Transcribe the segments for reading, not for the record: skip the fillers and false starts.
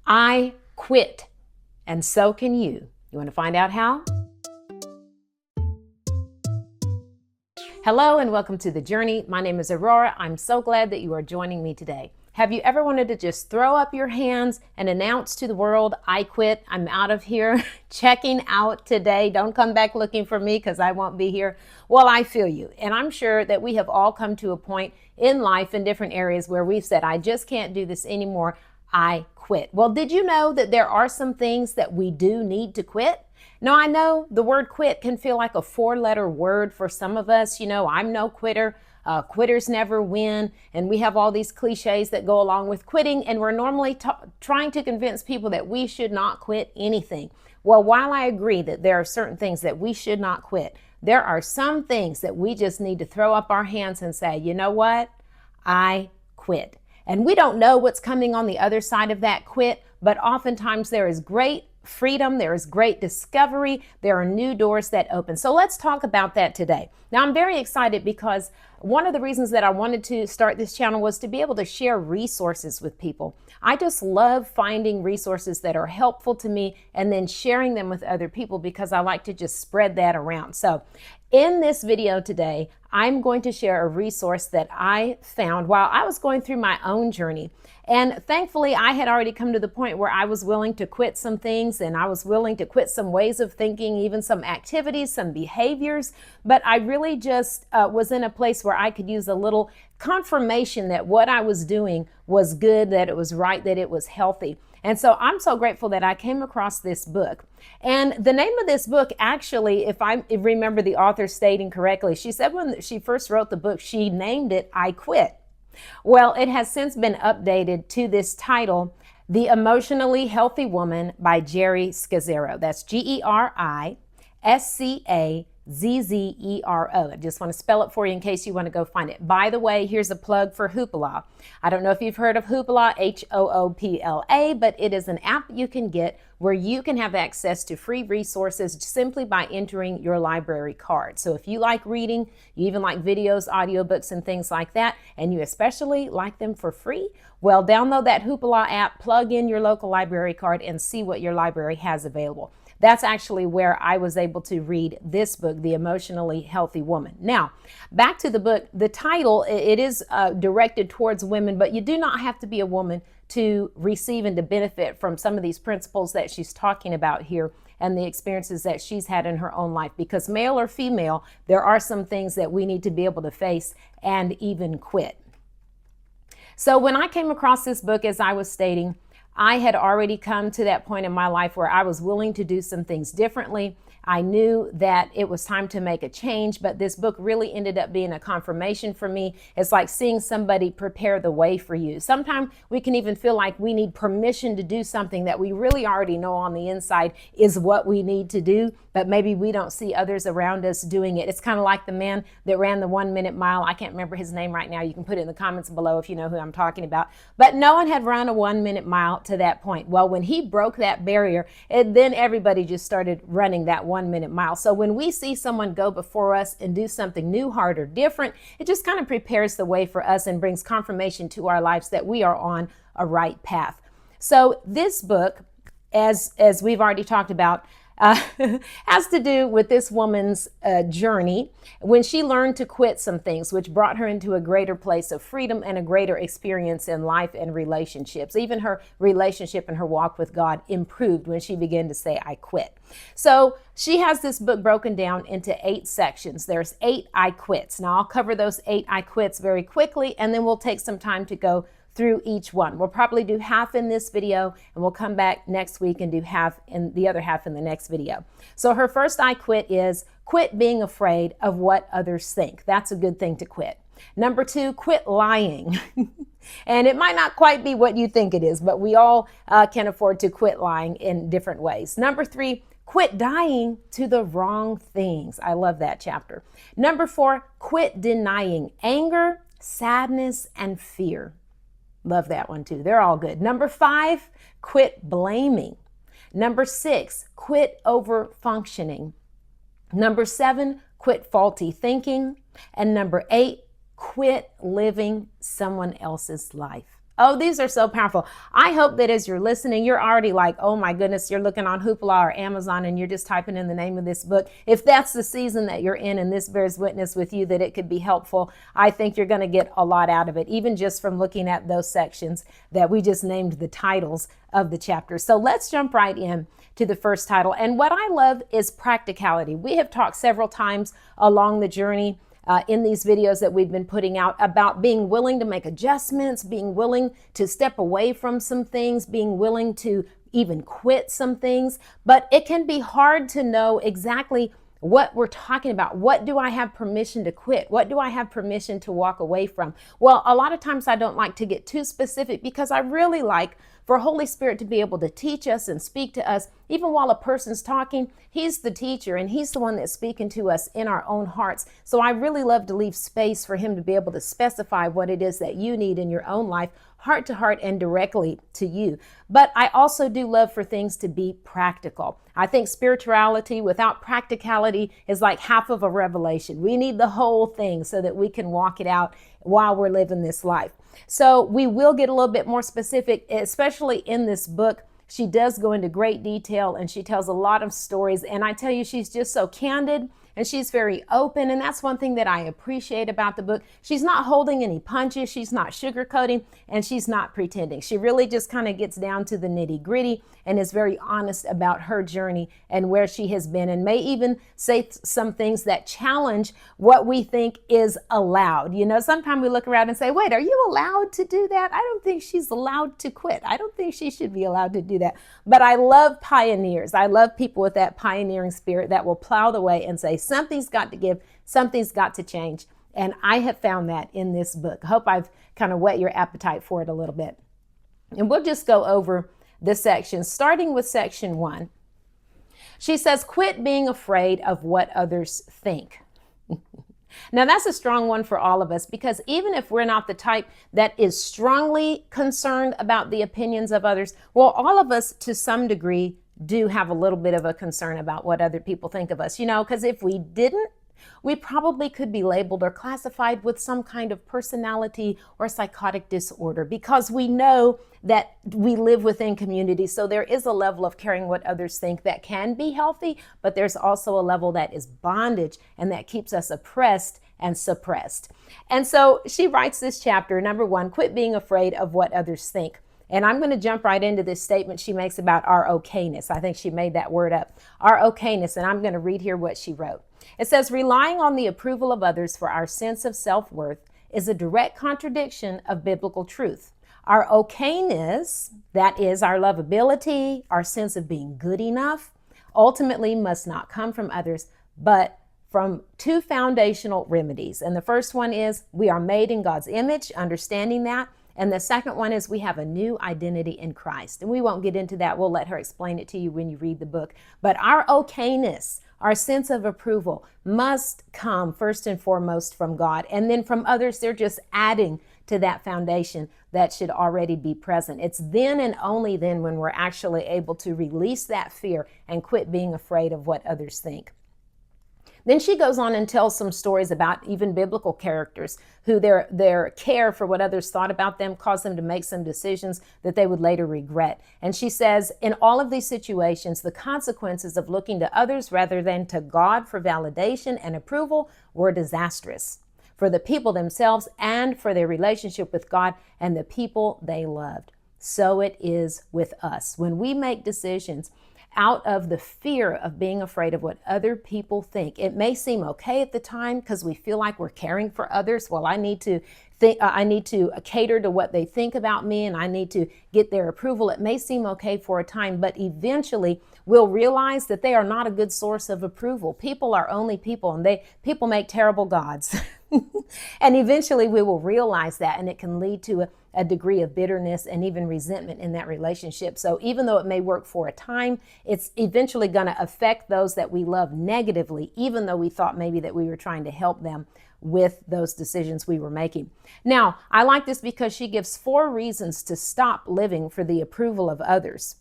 I quit, and so can you. You want to find out how? Hello and welcome to The Journey. My name is Aurora. I'm so glad that you are joining me today. Have you ever wanted to just throw up your hands and announce to the world, I quit, I'm out of here, checking out today, don't come back looking for me because I won't be here? Well, I feel you. And I'm sure that we have all come to a point in life in different areas where we've said, I just can't do this anymore, I quit. Well, did you know that there are some things that we do need to quit? Now, I know the word quit can feel like a four-letter word for some of us. You know, I'm no quitter. Quitters never win. And we have all these cliches that go along with quitting. And we're normally trying to convince people that we should not quit anything. Well, while I agree that there are certain things that we should not quit, there are some things that we just need to throw up our hands and say, you know what? I quit. And we don't know what's coming on the other side of that quit, but oftentimes there is great freedom, there is great discovery, there are new doors that open. So let's talk about that today. Now, I'm very excited because one of the reasons that I wanted to start this channel was to be able to share resources with people. I just love finding resources that are helpful to me and then sharing them with other people because I like to just spread that around. So in this video today, I'm going to share a resource that I found while I was going through my own journey. And thankfully, I had already come to the point where I was willing to quit some things and I was willing to quit some ways of thinking, even some activities, some behaviors. But I really just was in a place where I could use a little confirmation that what I was doing was good, that it was right, that it was healthy. And so I'm so grateful that I came across this book. And the name of this book, actually, if I remember the author stating correctly, she said when she first wrote the book, she named it I Quit. Well, it has since been updated to this title, The Emotionally Healthy Woman by Geri Scazzero. That's Geriscazzero. I just want to spell it for you in case you want to go find it. By the way, here's a plug for Hoopla. I don't know if you've heard of Hoopla, Hoopla, but it is an app you can get where you can have access to free resources simply by entering your library card. So if you like reading, you even like videos, audiobooks, and things like that, and you especially like them for free, well, download that Hoopla app, plug in your local library card, and see what your library has available. That's actually where I was able to read this book, The Emotionally Healthy Woman. Now, back to the book. The title, it is directed towards women, but you do not have to be a woman to receive and to benefit from some of these principles that she's talking about here and the experiences that she's had in her own life. Because male or female, there are some things that we need to be able to face and even quit. So when I came across this book, as I was stating, I had already come to that point in my life where I was willing to do some things differently. I knew that it was time to make a change, but this book really ended up being a confirmation for me. It's like seeing somebody prepare the way for you. Sometimes we can even feel like we need permission to do something that we really already know on the inside is what we need to do, but maybe we don't see others around us doing it. It's kind of like the man that ran the 1 minute mile. I can't remember his name right now. You can put it in the comments below if you know who I'm talking about. But no one had run a 1 minute mile to that point. Well, when he broke that barrier, then everybody just started running that 1 minute mile. So when we see someone go before us and do something new, hard, or different, it just kind of prepares the way for us and brings confirmation to our lives that we are on a right path. So this book, as we've already talked about, has to do with this woman's journey when she learned to quit some things, which brought her into a greater place of freedom and a greater experience in life and relationships. Even her relationship and her walk with God improved when she began to say, I quit. So she has this book broken down into 8 sections. There's 8 I quits. Now I'll cover those 8 I quits very quickly, and then we'll take some time to go through each one. We'll probably do half in this video, and we'll come back next week and do half in the other half in the next video. So her first I quit is quit being afraid of what others think. That's a good thing to quit. Number 2, quit lying. And it might not quite be what you think it is, but we all can afford to quit lying in different ways. Number 3, quit dying to the wrong things. I love that chapter. Number 4, quit denying anger, sadness, and fear. Love that one too. They're all good. Number 5, quit blaming. Number 6, quit over functioning. Number 7, quit faulty thinking. And number 8, quit living someone else's life. Oh, these are so powerful. I hope that as you're listening, you're already like, oh my goodness, you're looking on Hoopla or Amazon and you're just typing in the name of this book. If that's the season that you're in and this bears witness with you that it could be helpful, I think you're going to get a lot out of it, even just from looking at those sections that we just named the titles of the chapters. So let's jump right in to the first title. And what I love is practicality. We have talked several times along the journey in these videos that we've been putting out about being willing to make adjustments, being willing to step away from some things, being willing to even quit some things. But it can be hard to know exactly what we're talking about. What do I have permission to quit? What do I have permission to walk away from? Well, a lot of times I don't like to get too specific because I really like for Holy Spirit to be able to teach us and speak to us. Even while a person's talking, He's the teacher and He's the one that's speaking to us in our own hearts. So I really love to leave space for Him to be able to specify what it is that you need in your own life, heart to heart and directly to you. But I also do love for things to be practical. I think spirituality without practicality is like half of a revelation. We need the whole thing so that we can walk it out while we're living this life. So we will get a little bit more specific, especially in this book. She does go into great detail and she tells a lot of stories. And I tell you, she's just so candid and she's very open. And that's one thing that I appreciate about the book. She's not holding any punches. She's not sugarcoating and she's not pretending. She really just kind of gets down to the nitty gritty and is very honest about her journey and where she has been, and may even say some things that challenge what we think is allowed. You know, sometimes we look around and say, wait, are you allowed to do that? I don't think she's allowed to quit. I don't think she should be allowed to do that. But I love pioneers. I love people with that pioneering spirit that will plow the way and say, something's got to give, something's got to change. And I have found that in this book. I hope I've kind of whet your appetite for it a little bit. And we'll just go over the sections, starting with section 1. She says, quit being afraid of what others think. Now, that's a strong one for all of us, because even if we're not the type that is strongly concerned about the opinions of others, well, all of us to some degree do have a little bit of a concern about what other people think of us, you know, because if we didn't, we probably could be labeled or classified with some kind of personality or psychotic disorder, because we know that we live within community. So there is a level of caring what others think that can be healthy, but there's also a level that is bondage and that keeps us oppressed and suppressed. And so she writes this chapter, number 1, quit being afraid of what others think. And I'm going to jump right into this statement she makes about our okayness. I think she made that word up, our okayness. And I'm going to read here what she wrote. It says, relying on the approval of others for our sense of self-worth is a direct contradiction of biblical truth. Our okayness, that is our lovability, our sense of being good enough, ultimately must not come from others, but from 2 foundational remedies. And the first one is we are made in God's image, understanding that. And the second one is we have a new identity in Christ. And we won't get into that. We'll let her explain it to you when you read the book. But our okayness, our sense of approval, must come first and foremost from God. And then from others, they're just adding to that foundation that should already be present. It's then and only then when we're actually able to release that fear and quit being afraid of what others think. Then she goes on and tells some stories about even biblical characters who their care for what others thought about them caused them to make some decisions that they would later regret. And she says, in all of these situations, the consequences of looking to others rather than to God for validation and approval were disastrous for the people themselves and for their relationship with God and the people they loved. So it is with us. When we make decisions out of the fear of being afraid of what other people think, it may seem okay at the time because we feel like we're caring for others. Well, I need to cater to what they think about me, and I need to get their approval. It may seem okay for a time, but eventually we'll realize that they are not a good source of approval. People are only people, and people make terrible gods. And eventually we will realize that, and it can lead to a degree of bitterness and even resentment in that relationship. So even though it may work for a time, it's eventually going to affect those that we love negatively, even though we thought maybe that we were trying to help them with those decisions we were making. Now, I like this because she gives 4 reasons to stop living for the approval of others.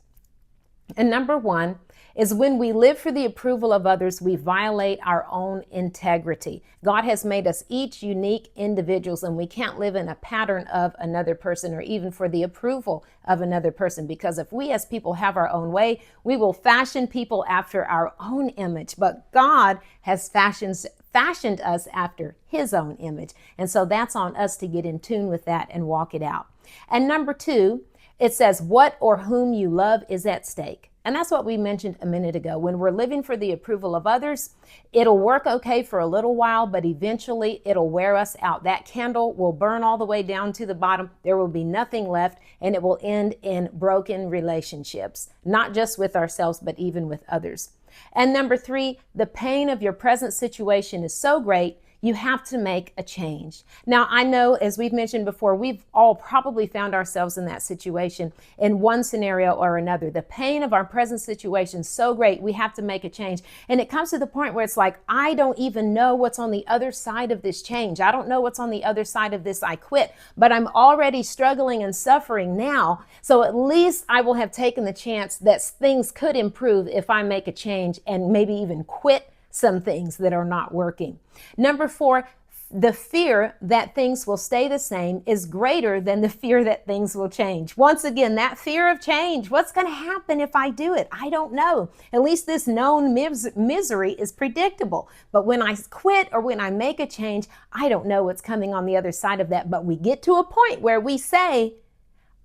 And number one is when we live for the approval of others, we violate our own integrity. God has made us each unique individuals, and we can't live in a pattern of another person or even for the approval of another person. Because if we as people have our own way, we will fashion people after our own image. But God has fashioned us after his own image. And so that's on us to get in tune with that and walk it out. And number two, it says, what or whom you love is at stake. And that's what we mentioned a minute ago. When we're living for the approval of others, it'll work okay for a little while, but eventually it'll wear us out. That candle will burn all the way down to the bottom. There will be nothing left, and it will end in broken relationships, not just with ourselves, but even with others. And number three, the pain of your present situation is so great, you have to make a change. Now, I know, as we've mentioned before, we've all probably found ourselves in that situation in one scenario or another. The pain of our present situation is so great, we have to make a change. And it comes to the point where it's like, I don't even know what's on the other side of this change. I don't know what's on the other side of this I quit, but I'm already struggling and suffering now. So at least I will have taken the chance that things could improve if I make a change and maybe even quit some things that are not working. Number four, the fear that things will stay the same is greater than the fear that things will change. Once again, that fear of change. What's going to happen if I do it? I don't know. At least this known misery is predictable. But when I quit or when I make a change, I don't know what's coming on the other side of that. But we get to a point where we say,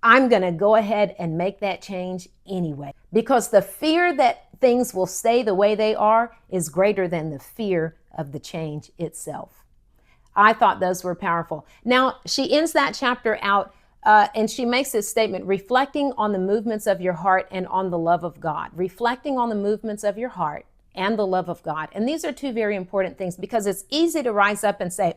I'm going to go ahead and make that change anyway. Because the fear that things will stay the way they are is greater than the fear of the change itself. I thought those were powerful. Now, she ends that chapter out and she makes this statement, reflecting on the movements of your heart and on the love of God. Reflecting on the movements of your heart and the love of God. And these are two very important things, because it's easy to rise up and say,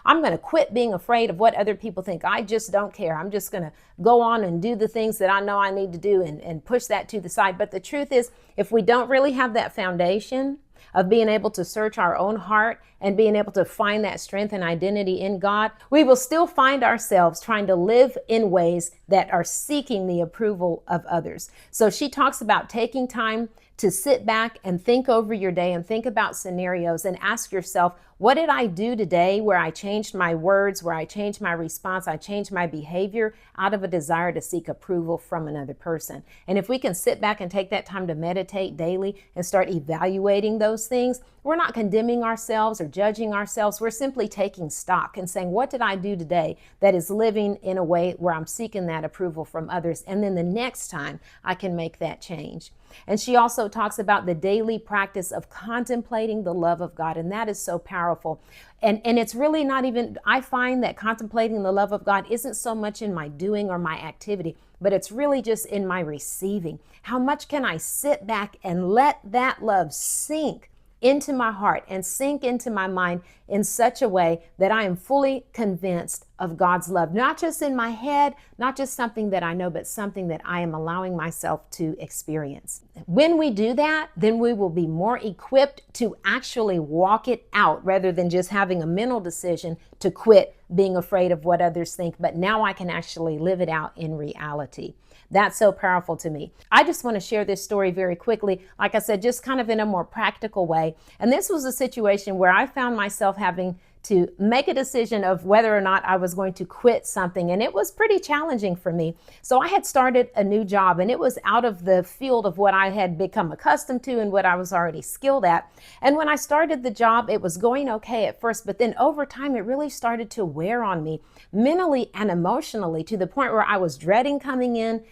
I'm going to quit being afraid of what other people think. I just don't care. I'm just going to go on and do the things that I know I need to do and push that to the side. But the truth is, if we don't really have that foundation of being able to search our own heart and being able to find that strength and identity in God, we will still find ourselves trying to live in ways that are seeking the approval of others. So she talks about taking time to sit back and think over your day and think about scenarios and ask yourself, what did I do today where I changed my words, where I changed my response, I changed my behavior out of a desire to seek approval from another person? And if we can sit back and take that time to meditate daily and start evaluating those things, we're not condemning ourselves or judging ourselves. We're simply taking stock and saying, what did I do today that is living in a way where I'm seeking that approval from others? And then the next time I can make that change. And she also talks about the daily practice of contemplating the love of God. And that is so powerful. And it's really not even, I find that contemplating the love of God isn't so much in my doing or my activity, but it's really just in my receiving. How much can I sit back and let that love sink into my heart and sink into my mind in such a way that I am fully convinced of God's love, not just in my head, not just something that I know, but something that I am allowing myself to experience. When we do that, then we will be more equipped to actually walk it out rather than just having a mental decision to quit being afraid of what others think. But now I can actually live it out in reality. That's so powerful to me. I just want to share this story very quickly. Like I said, just kind of in a more practical way. And this was a situation where I found myself having to make a decision of whether or not I was going to quit something. And it was pretty challenging for me. So I had started a new job, and it was out of the field of what I had become accustomed to and what I was already skilled at. And when I started the job, it was going okay at first, but then over time, it really started to wear on me mentally and emotionally, to the point where I was dreading coming in,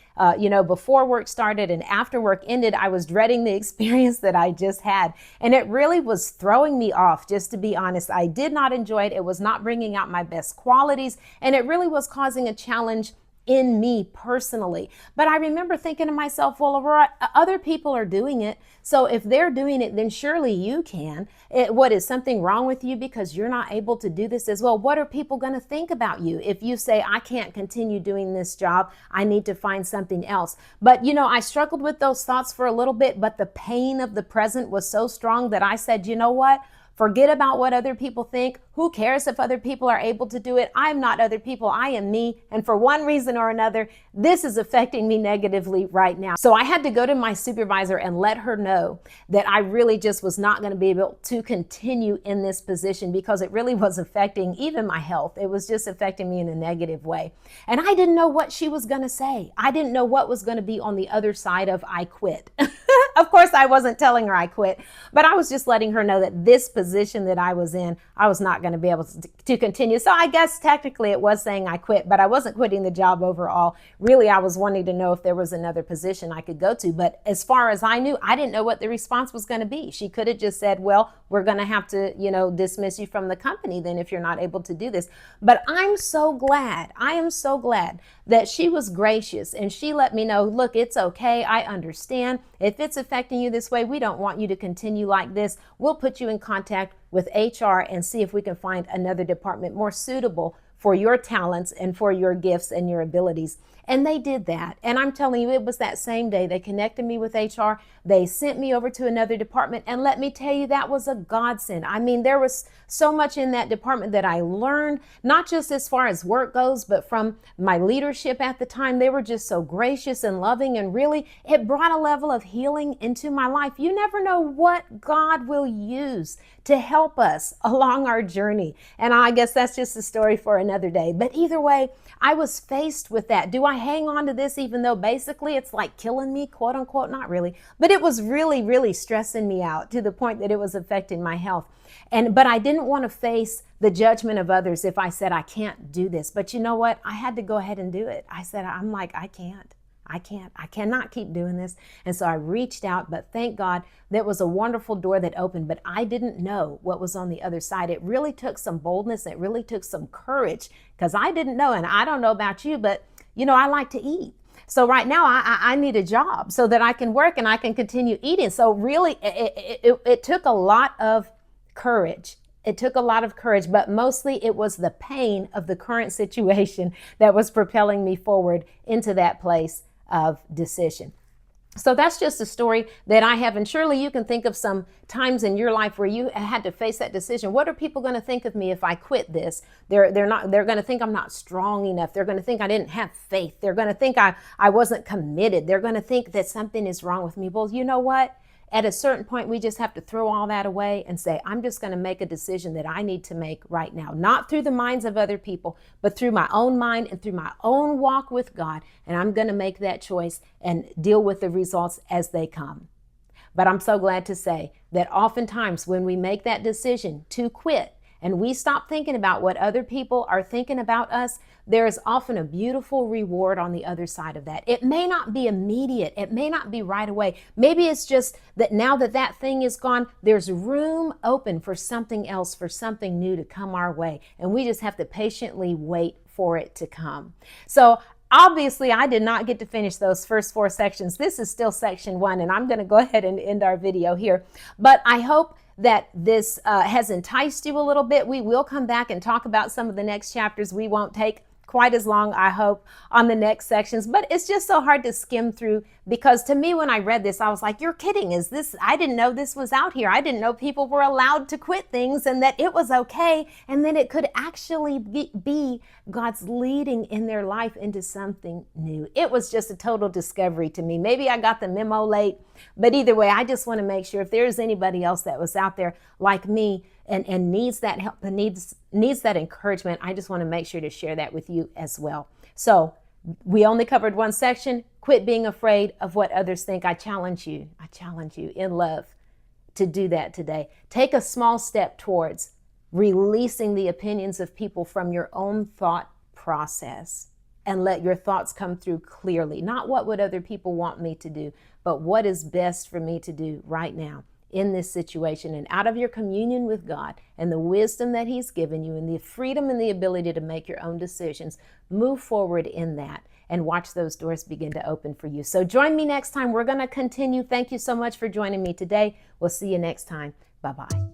before work started, and after work ended, I was dreading the experience that I just had. And it really was throwing me off, just to be honest. I did not enjoy it. It was not bringing out my best qualities, and it really was causing a challenge in me personally. But I remember thinking to myself, well, Aurora, other people are doing it. So if they're doing it, then surely you can. What, is something wrong with you because you're not able to do this as well? What are people going to think about you if you say, I can't continue doing this job, I need to find something else? But I struggled with those thoughts for a little bit, but the pain of the present was so strong that I said, you know what? Forget about what other people think. Who cares if other people are able to do it? I'm not other people. I am me. And for one reason or another, this is affecting me negatively right now. So I had to go to my supervisor and let her know that I really just was not going to be able to continue in this position because it really was affecting even my health. It was just affecting me in a negative way. And I didn't know what she was going to say. I didn't know what was going to be on the other side of I quit. Of course, I wasn't telling her I quit, but I was just letting her know that this position that I was in, I was not going to be able to continue. So I guess technically it was saying I quit, but I wasn't quitting the job overall. Really, I was wanting to know if there was another position I could go to. But as far as I knew, I didn't know what the response was going to be. She could have just said, well, we're going to have to, dismiss you from the company then if you're not able to do this. But I am so glad that she was gracious and she let me know, look, it's okay. I understand. If it's affecting you this way, we don't want you to continue like this. We'll put you in contact with HR and see if we can find another department more suitable for your talents and for your gifts and your abilities. And they did that. And I'm telling you, it was that same day they connected me with HR. They sent me over to another department. And let me tell you, that was a godsend. I mean, there was so much in that department that I learned, not just as far as work goes, but from my leadership at the time. They were just so gracious and loving. And really, it brought a level of healing into my life. You never know what God will use to help us along our journey. And I guess that's just a story for another day. But either way, I was faced with that. Do I hang on to this even though basically it's like killing me, quote unquote? Not really. But it was really, really stressing me out to the point that it was affecting my health. But I didn't want to face the judgment of others if I said I can't do this. But you know what? I had to go ahead and do it. I said, I cannot keep doing this. And so I reached out, but thank God that was a wonderful door that opened, but I didn't know what was on the other side. It really took some boldness. It really took some courage because I didn't know. And I don't know about you, but I like to eat. So right now I need a job so that I can work and I can continue eating. So really it took a lot of courage. It took a lot of courage, but mostly it was the pain of the current situation that was propelling me forward into that place of decision. So that's just a story that I have. And surely you can think of some times in your life where you had to face that decision. What are people going to think of me if I quit this? They're going to think I'm not strong enough. They're going to think I didn't have faith. They're going to think I wasn't committed. They're going to think that something is wrong with me. Well, you know what? At a certain point, we just have to throw all that away and say, I'm just going to make a decision that I need to make right now, not through the minds of other people, but through my own mind and through my own walk with God. And I'm going to make that choice and deal with the results as they come. But I'm so glad to say that oftentimes when we make that decision to quit and we stop thinking about what other people are thinking about us, there is often a beautiful reward on the other side of that. It may not be immediate. It may not be right away. Maybe it's just that now that thing is gone, there's room open for something else, for something new to come our way. And we just have to patiently wait for it to come. So obviously, I did not get to finish those first 4 sections. This is still section 1, and I'm going to go ahead and end our video here. But I hope that this has enticed you a little bit. We will come back and talk about some of the next chapters. We won't take quite as long, I hope, on the next sections, but it's just so hard to skim through because to me, when I read this, I was like, you're kidding. I didn't know this was out here. I didn't know people were allowed to quit things and that it was okay. And then it could actually be God's leading in their life into something new. It was just a total discovery to me. Maybe I got the memo late, but either way, I just want to make sure if there's anybody else that was out there like me and needs that help and needs that encouragement, I just want to make sure to share that with you as well. So we only covered 1 section. Quit being afraid of what others think. I challenge you in love to do that today. Take a small step towards releasing the opinions of people from your own thought process and let your thoughts come through clearly. Not what would other people want me to do, but what is best for me to do right now in this situation. And out of your communion with God and the wisdom that He's given you and the freedom and the ability to make your own decisions, move forward in that and watch those doors begin to open for you. So join me next time. We're going to continue. Thank you so much for joining me today. We'll see you next time. Bye-bye.